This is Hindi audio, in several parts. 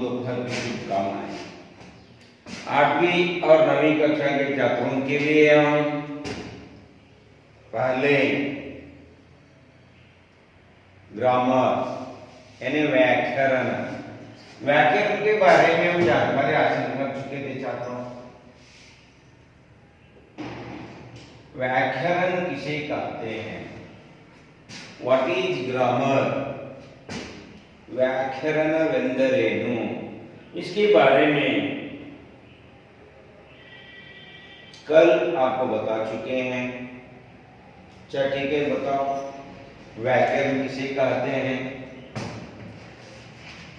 दोपहर की शुभकामनाएं। 8वीं और 9वीं कक्षा के छात्रों के लिए हम पहले ग्रामर यानी व्याकरण के बारे में हम जानकारी हासिल कर चुके थे छात्रों। व्याकरण किसे कहते हैं? What is grammar? व्याकरण वेंदरेनु, इसके बारे में कल आपको बता चुके हैं। अच्छा ठीक है, बताओ व्याकरण किसे कहते हैं?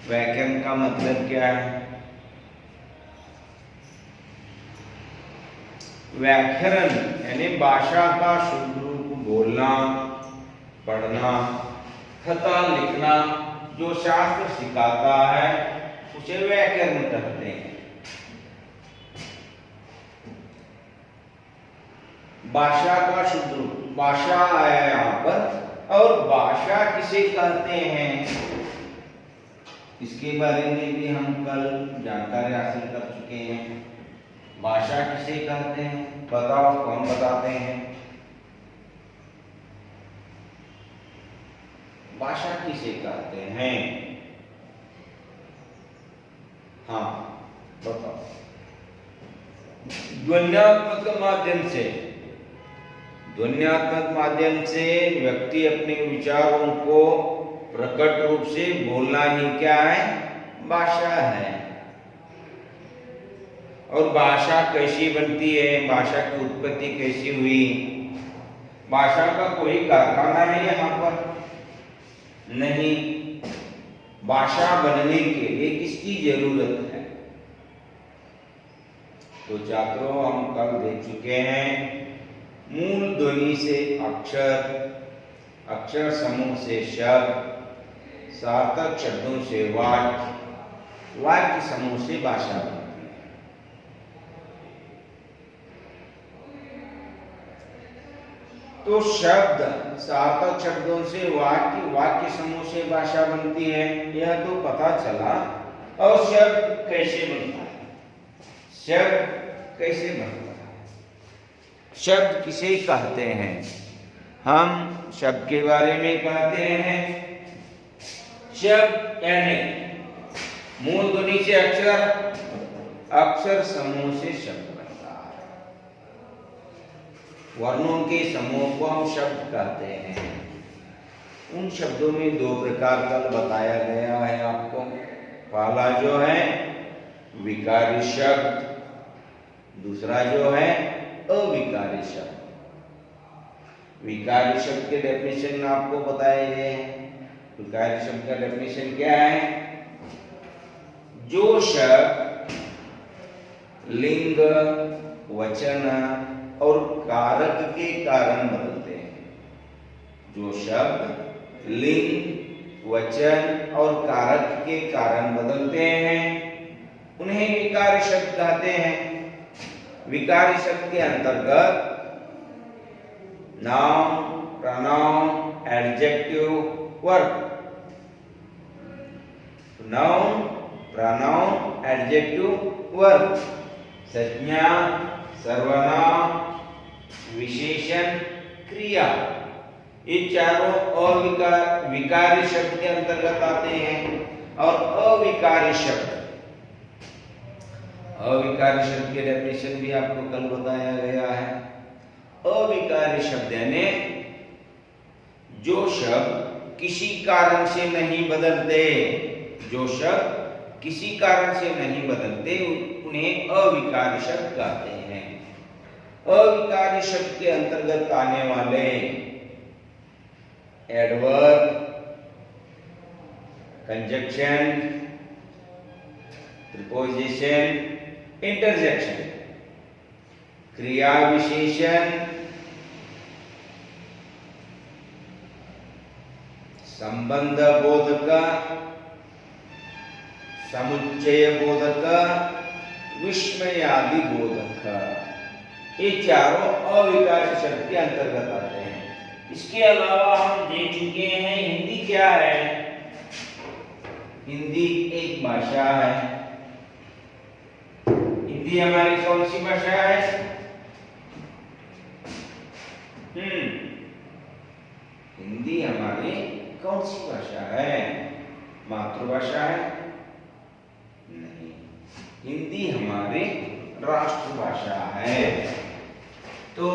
व्याकरण का मतलब क्या है? व्याकरण यानी भाषा का शुद्ध रूप बोलना, पढ़ना तथा लिखना जो शास्त्र सिखाता है उसे व्याकरण कहते हैं। भाषा का शुद्ध रूप, भाषा आया यहाँ पर, और भाषा किसे कहते हैं इसके बारे में भी हम कल जानकारी हासिल कर चुके हैं। भाषा किसे कहते हैं बताओ, कौन बताते हैं? भाषा किसे कहते हैं? हाँ बताओ। ध्वन्यात्मक माध्यम से व्यक्ति अपने विचारों को प्रकट रूप से बोलना ही क्या है? भाषा है। और भाषा कैसी बनती है? भाषा की उत्पत्ति कैसी हुई? भाषा का कोई कारखाना है यहाँ पर? नहीं। भाषा बनने के लिए किसकी जरूरत है? तो छात्रों हम कल देख चुके हैं मूल ध्वनि से अक्षर, अक्षर समूह से शब्द, सार्थक शब्दों से वाक्य, वाक्य समूह से भाषा बनती है। तो शब्द सार्थक शब्दों से वाक्य, वाक्य समूह से भाषा बनती है, यह तो पता चला। और शब्द कैसे बनता है? शब्द कैसे बनता है? शब्द किसे कहते हैं? हम शब्द के बारे में कहते हैं। शब्द यानी मूल ध्वनि से अक्षर, अक्षर समूह से शब्द बनता है। वर्णों के समूह को हम शब्द कहते हैं। उन शब्दों में दो प्रकार कल बताया गया है आपको। पहला जो है विकारी शब्द, दूसरा जो है अविकारी शब्द। विकारी शब्द के डेफिनेशन आपको बताए गए हैं। विकारी शब्द का डेफिनेशन क्या है? जो शब्द लिंग, वचन और कारक के कारण बदलते हैं। जो शब्द लिंग, वचन और कारक के कारण बदलते हैं उन्हें विकारी शब्द कहते हैं। विकारी शब्द के अंतर्गत noun, pronoun, adjective, verb. Noun, pronoun, adjective, verb, संज्ञा, सर्वनाम, विशेषण, क्रिया, ये चारों विकारी शब्द के अंतर्गत आते हैं। और अविकारी शब्द, अविकारी शब्द के डेफिनेशन भी आपको कल बताया गया है। अविकारी शब्द यानी जो शब्द किसी कारण से नहीं बदलते, जो शब्द किसी कारण से नहीं बदलते उन्हें अविकारी शब्द कहते हैं। अविकारी शब्द के अंतर्गत आने वाले एडवर्ब, कंजक्शन, प्रीपोजिशन, इंटरजेक्शन, क्रिया विशेषण, संबंध बोधक, समुच्चय बोधक, विस्मयादि बोधक, ये चारों अविकारी शब्द के अंतर्गत आते हैं। इसके अलावा हम देख चुके हैं हिंदी क्या है। हिंदी एक भाषा है। हिंदी हमारी कौन सी भाषा है? हिंदी हमारी कौन सी भाषा है? मातृभाषा है? नहीं, हिंदी हमारी राष्ट्रभाषा है। तो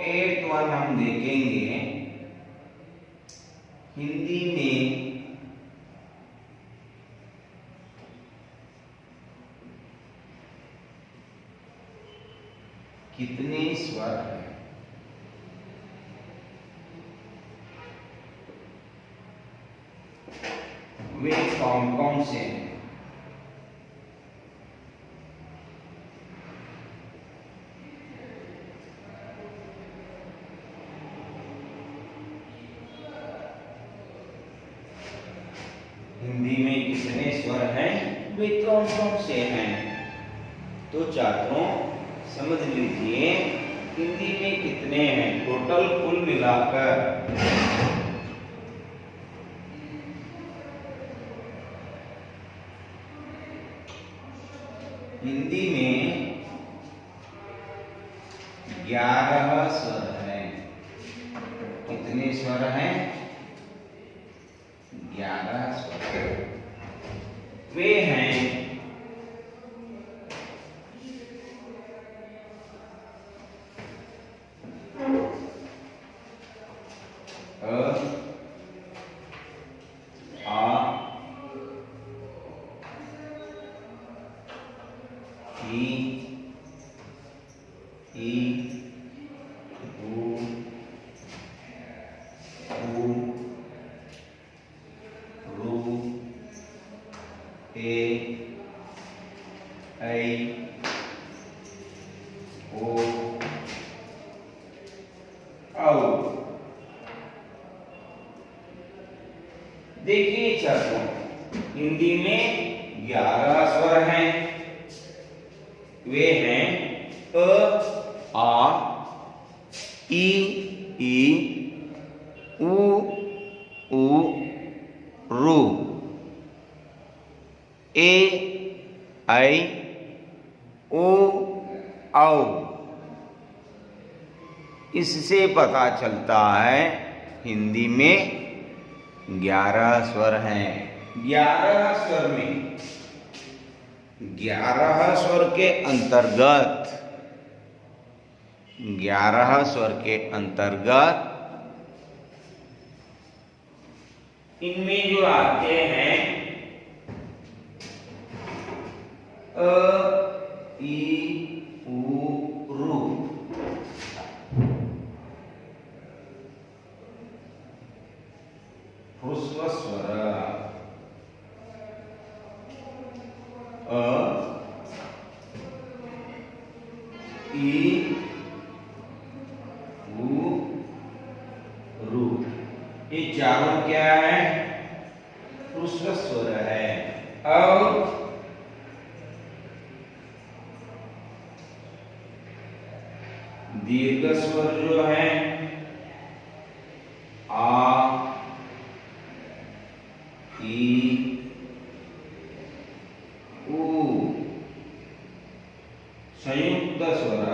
8.1 हम देखेंगे, हिंदी में कितने स्वर हैं? वे कौन कौन से हैं? हिंदी में कितने स्वर हैं? वे कौन कौन से हैं? तो छात्रों समझ लीजिए, हिंदी में कितने हैं टोटल कुल मिलाकर। हिंदी में 11 स्वर हैं। कितने स्वर हैं? 11 स्वर। वे हैं देखिए छात्रों, हिंदी में 11 स्वर हैं। वे हैं अ, आ, ई, उ, रू, ए, ऐ, ओ, औ। इससे पता चलता है हिंदी में 11 स्वर हैं। 11 स्वर में 11 स्वर के अंतर्गत 11 स्वर के अंतर्गत इनमें जो आते हैं अ, ई, उ, रू, ह्रस्व स्वर अ, ई, उ, रू। ये चारों क्या है? ह्रस्व स्वर है। और दीर्घ स्वर जो है आ, ई, उ, संयुक्त स्वर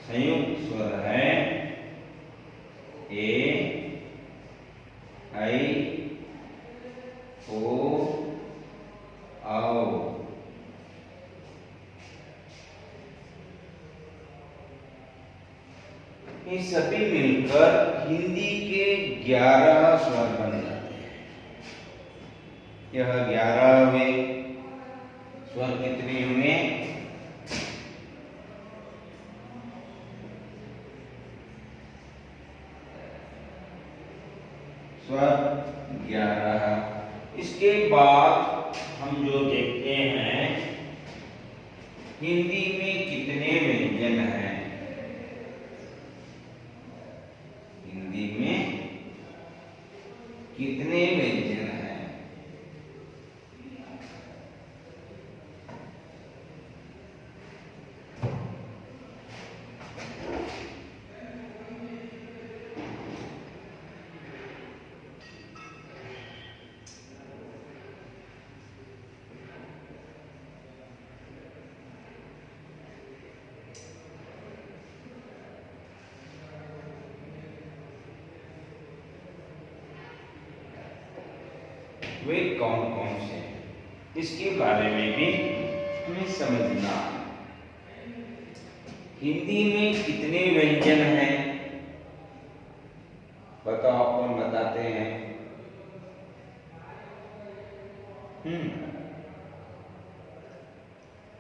संयुक्त स्वर है ए, ऐ, ओ, औ। ये सभी मिलकर हिंदी के 11 स्वर बन जाते हैं। यह 11वें स्वर कितने हुए? स्वर 11। इसके बाद हम जो देखते हैं हिंदी में कितने व्यंजन हैं। हिंदी में कितने व्यंजन हैं? वे कौन कौन से हैं, इसके बारे में भी हमें समझना है। हिंदी में कितने व्यंजन हैं बताओ, कौन बताते हैं?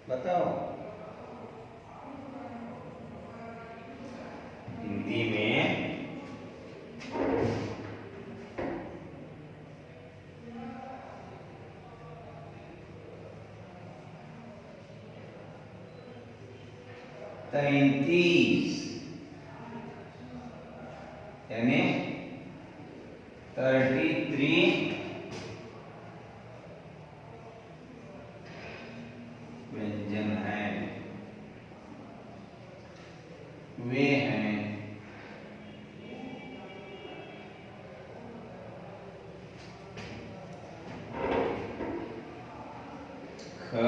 बताओ। हिंदी में 33 यानी 33 व्यंजन हैं। वे हैं ख,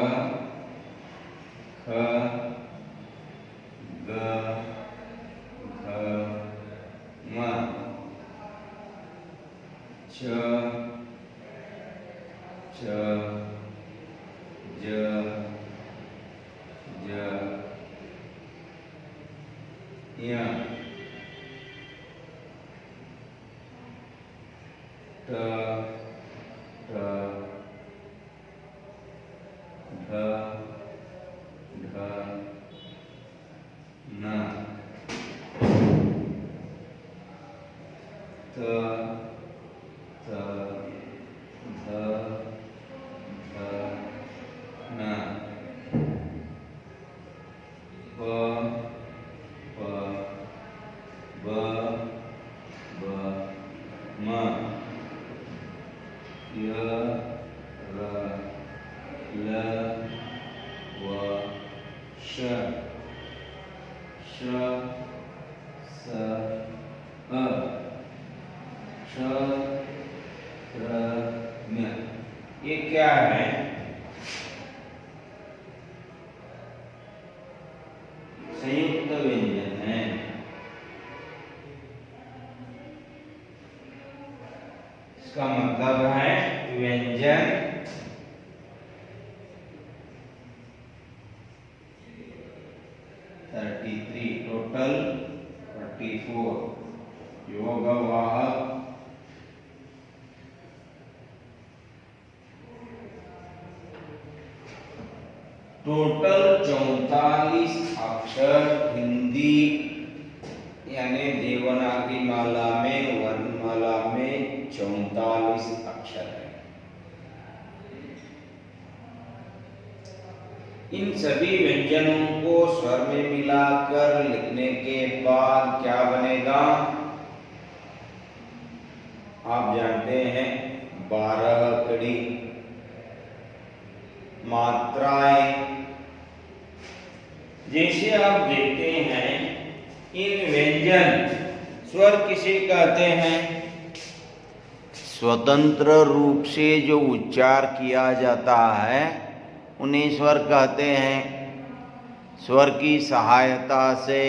ख, ग, घ, म, च, च, ज, ज, य, ट, ठ, ढ, ढ, न, त, थ, ध, ध, न, प, प, ब, ब, म, य, र, ल, व, श, श, स, अ, श, र, न। ये क्या है? संयुक्त व्यंजन है। इसका मतलब है व्यंजन 33 टोटल 34 योग वाहक टोटल 44 अक्षर हिंदी यानी देवनागरी माला में वर्णमाला में 44 अक्षर है। इन सभी व्यंजनों को स्वर में मिलाकर लिखने के बाद क्या बनेगा? आप जानते हैं 12 कड़ी मात्राएं। जैसे आप देखते हैं इन व्यंजन स्वर किसे कहते हैं? स्वतंत्र रूप से जो उच्चार किया जाता है उन्हें स्वर कहते हैं। स्वर की सहायता से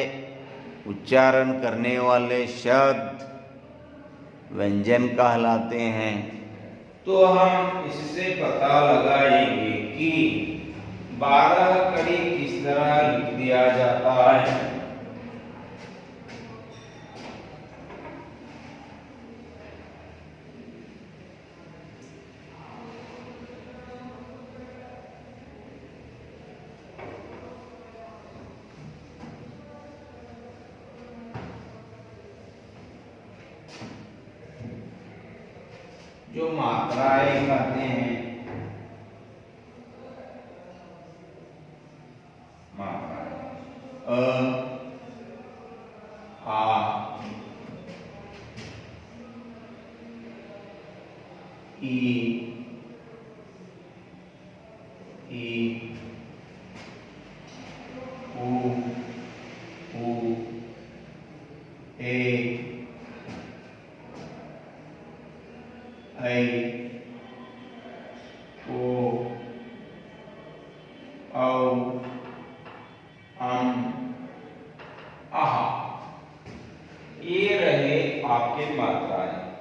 उच्चारण करने वाले शब्द व्यंजन कहलाते हैं। तो हम इससे पता लगाएंगे कि 12 कड़ी किस तरह लिख दिया जाता है। जो मात्राएं कहते हैं अ, आ, ई, उ, ए, ऐ, ओ, औ, अम, आहा। ये रहे आपके मात्राएं,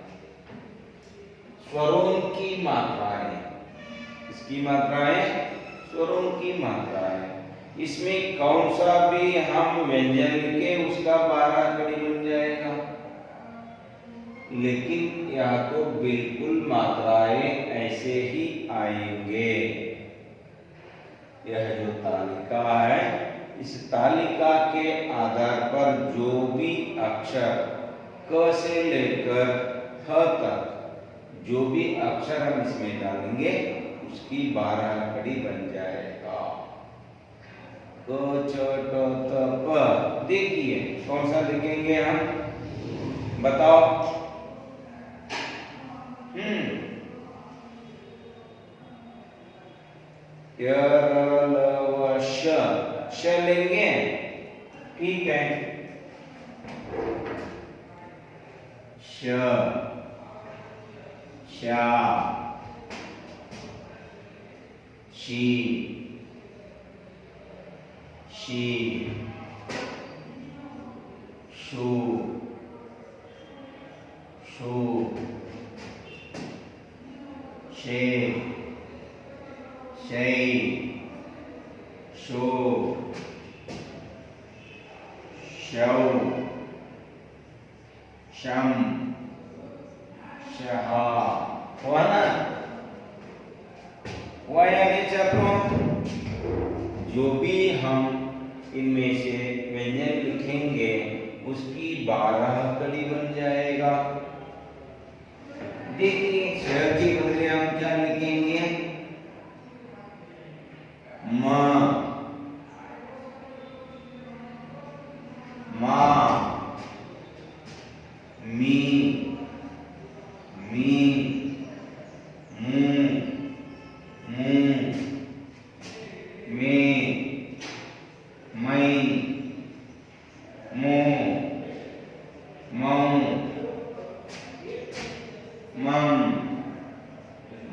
स्वरों की मात्रा। स्वरों की मात्रा है। इसमें कौन सा भी हम व्यंजन लिखे उसका 12 कड़ी बन जाएगा, लेकिन यह तो बिल्कुल मात्राएं ऐसे ही आएंगे। यह जो तालिका है, इस तालिका के आधार पर जो भी अक्षर क से लेकर ह तक जो भी अक्षर हम इसमें डालेंगे उसकी 12 कड़ी बन जाएगा। क छ ट त प। देखिए कौन सा लिखेंगे हम, बताओ। य र ल व श लेंगे, ठीक है। श, शा, शी, शी, शू, शू, शे, शै, शो, शौ, शम, शहा। हुआ ना? हुआ या नहीं छात्रों? जो भी हम इनमें से व्यंजन लिखेंगे उसकी 12 कड़ी बन जाएगा। देखिए श के बदले हम क्या लिखेंगे, म, मा, मी, मी, मू, मू, मे, मई, मो, मऊ, मम,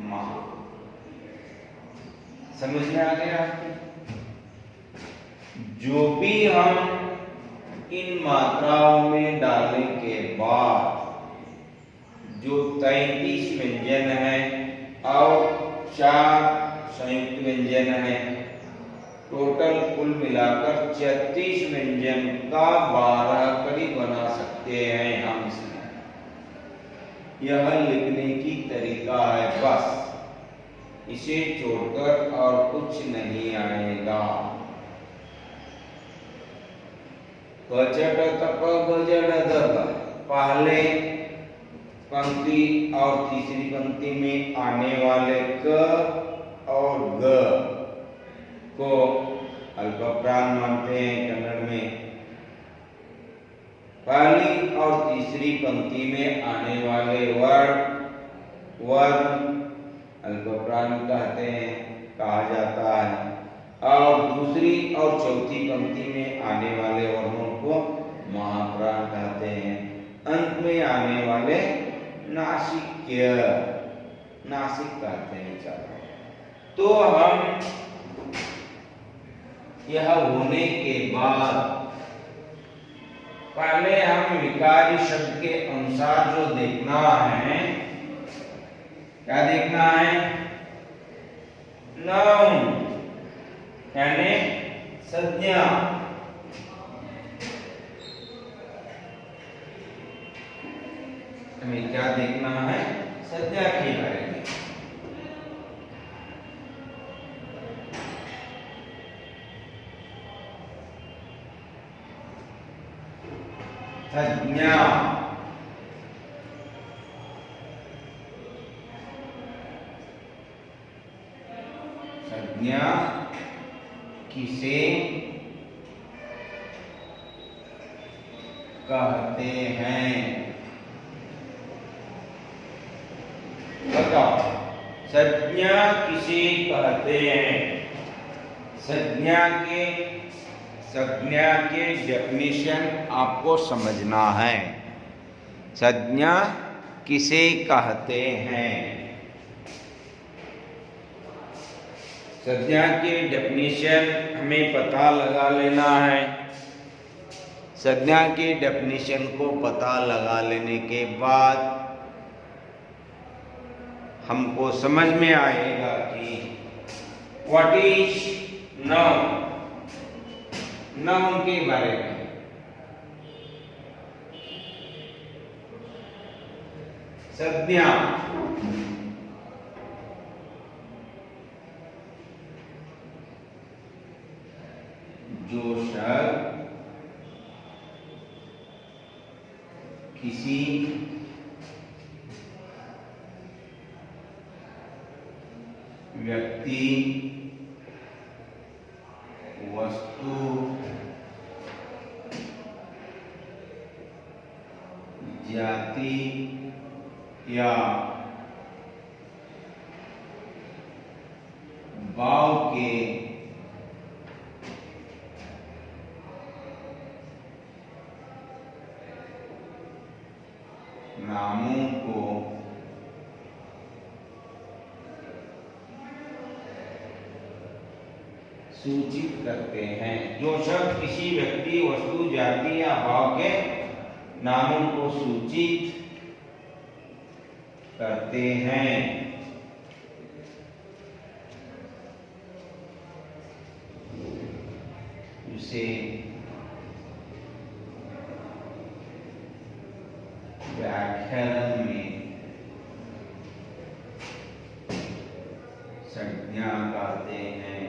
मा। समझ में आ गया? जो भी हम इन मात्राओं में डालने के बाद जो 33 व्यंजन है और 4 संयुक्त व्यंजन है, टोटल कुल मिलाकर 36 व्यंजन का 12 कड़ी बना सकते हैं हम इसमें। यह लिखने की तरीका है, बस इसे छोड़कर और कुछ नहीं आएगा। गजड़ तप गजड़ दब, पहले पंक्ति और तीसरी पंक्ति में आने वाले क और ग को अल्पप्राण मानते हैं कन्नड़ में। पहली और तीसरी पंक्ति में आने वाले वर्ण अल्पप्राण कहते हैं, कहा जाता है। और दूसरी और चौथी पंक्ति में आने वाले वर्णों को महाप्राण कहते हैं। अंत में आने वाले नासिक्य, नासिक कहते हैं। चलो, तो हम यह होने के बाद पहले हम विकारी शब्द के अनुसार जो देखना है, क्या देखना है, नाउन यानी संज्ञा। हमें क्या देखना है, संज्ञा के बारे में। संज्ञा संज्ञा किसे कहते हैं, बताओ। संज्ञा किसे कहते हैं? संज्ञा के डेफिनेशन आपको समझना है। संज्ञा किसे कहते हैं? संज्ञा के डेफिनेशन हमें पता लगा लेना है। संज्ञा के डेफिनेशन को पता लगा लेने के बाद हमको समझ में आएगा कि व्हाट इज नाउन, नाउन के बारे में। संज्ञा, जो शब्द किसी व्यक्ति, वस्तु जाति या भाव के नामों को सूचित करते हैं। जो शब्द किसी व्यक्ति, वस्तु, जाति या भाव के नामों को सूचित करते हैं, उसे व्याकरण में संज्ञा कहते हैं।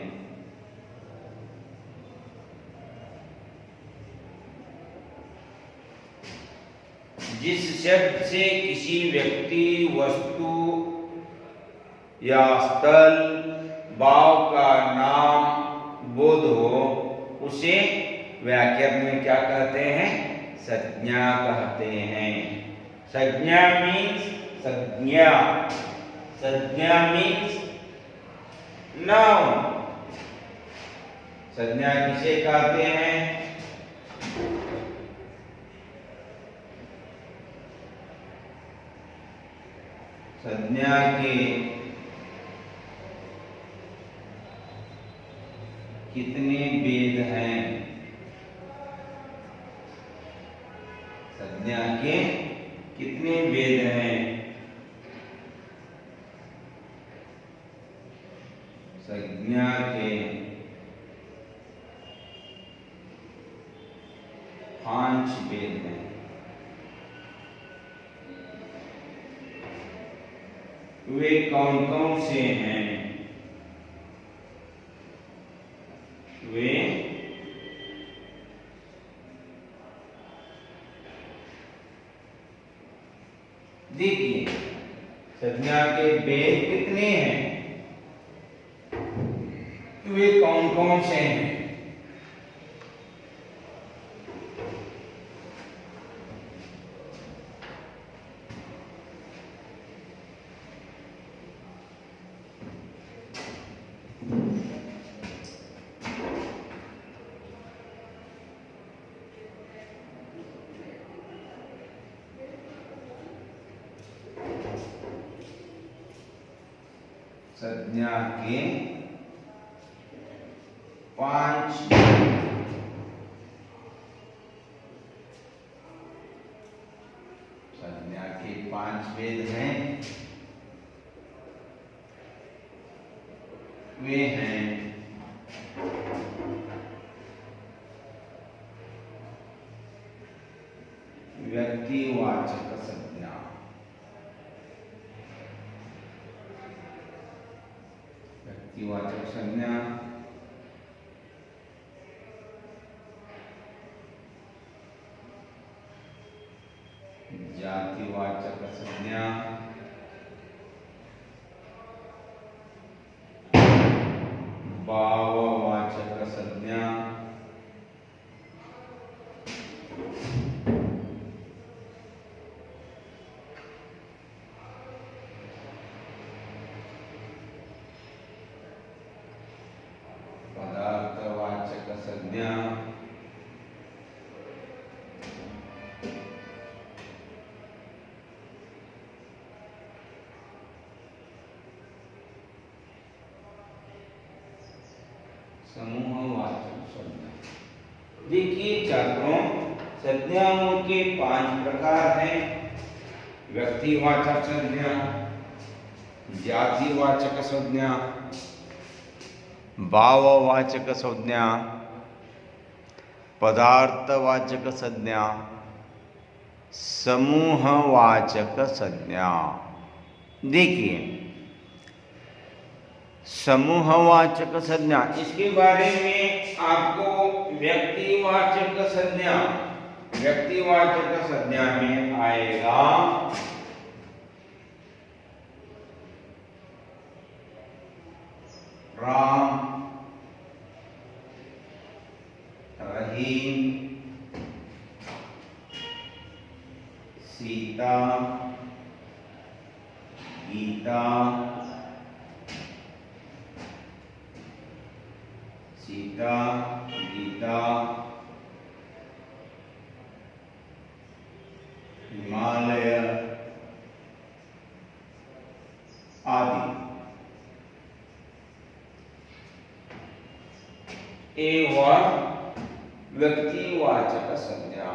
जिस शब्द से किसी व्यक्ति, वस्तु या स्थल, भाव का नाम बोध हो, उसे व्याकरण में क्या कहते हैं? संज्ञा कहते हैं। संज्ञा मीन्स संज्ञा, संज्ञा मीन्स नाउन। संज्ञा किसे कहते हैं? संज्ञा के कितने भेद हैं? संज्ञा के कितने भेद हैं? संज्ञा के 5 भेद हैं। वे कौन कौन से हैं? वे देखिए, संज्ञा के भेद कितने हैं? वे कौन कौन से हैं? संज्ञा के 5 संज्ञा के 5 भेद हैं। वे हैं व्यक्तिवाचक संज्ञा, व्यक्तिवाचक संज्ञा, जातिवाचक संज्ञा, भाववाचक संज्ञा, पदार्थवाचक संज्ञा, समूहवाचक संज्ञा। देखिए छात्रों, संज्ञाओं के 5 प्रकार हैं। व्यक्तिवाचक संज्ञा, जातिवाचक संज्ञा, भाववाचक संज्ञा, पदार्थवाचक संज्ञा, समूहवाचक संज्ञा। देखिए, समूहवाचक संज्ञा, इसके बारे में आपको व्यक्तिवाचक संज्ञा, व्यक्तिवाचक संज्ञा में आएगा राम, रहीम, सीता, गीता, सीता, गीता, हिमालय आदि। एवं व्यक्तिवाचक संज्ञा।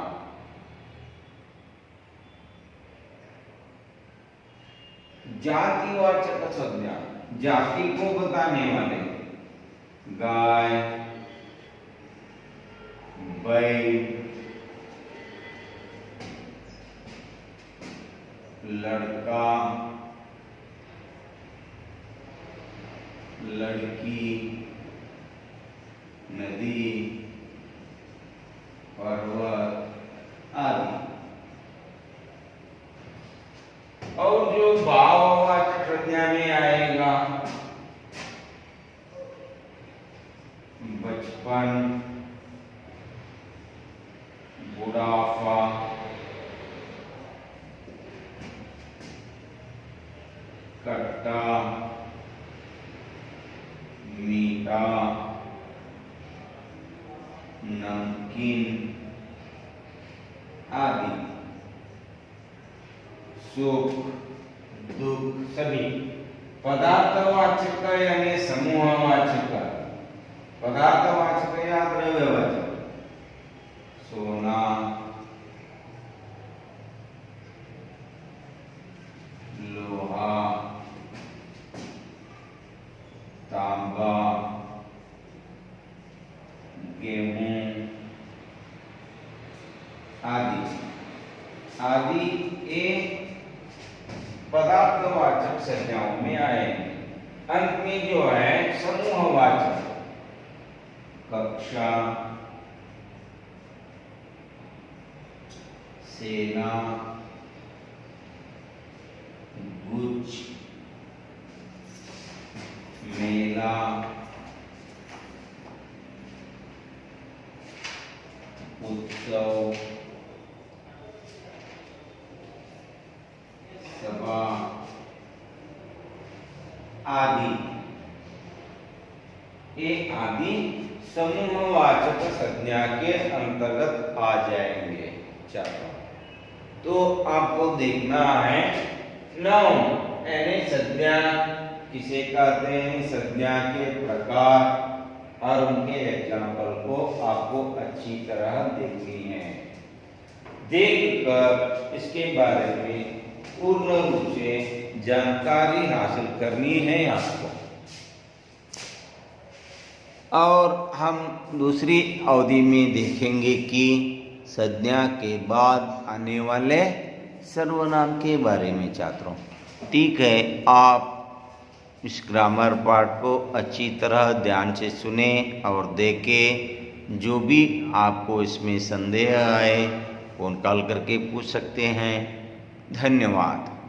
जातिवाचक संज्ञा, जाति को बताने वाले, गाय, बैल, लड़का, लड़की, नदी, पर्वत आदि। और जो भाववाचक संज्ञा में आएगा, बचपन, बुढ़ापा, खट्टा, मीठा, नमकीन आदि। सुख, दुख सभी। पदार्थवाचक यानी समूहवाचक, पदार्थवाचक या द्रव्यवाचक, सोना, लोहा, तांबा, गेहूं आदि आदि ये पदार्थवाचक संज्ञाओं में आएंगे। अंत में जो है समूहवाचक, कक्षा, सेना, गुच्छ, मेला, उत्सव, सभा आदि। ये आदि समूहवाचक संज्ञा के अंतर्गत आ जाएंगे। चलो, तो आपको देखना है नाउन यानी संज्ञा किसे कहते हैं, संज्ञा के प्रकार और उनके एग्जाम्पल को आपको अच्छी तरह देखनी है। देखकर इसके बारे में पूर्ण रूप से जानकारी हासिल करनी है आपको। और हम दूसरी अवधि में देखेंगे कि संज्ञा के बाद आने वाले सर्वनाम के बारे में छात्रों। ठीक है, आप इस ग्रामर पार्ट को अच्छी तरह ध्यान से सुने और देखें। जो भी आपको इसमें संदेह आए फोन कॉल करके पूछ सकते हैं। धन्यवाद।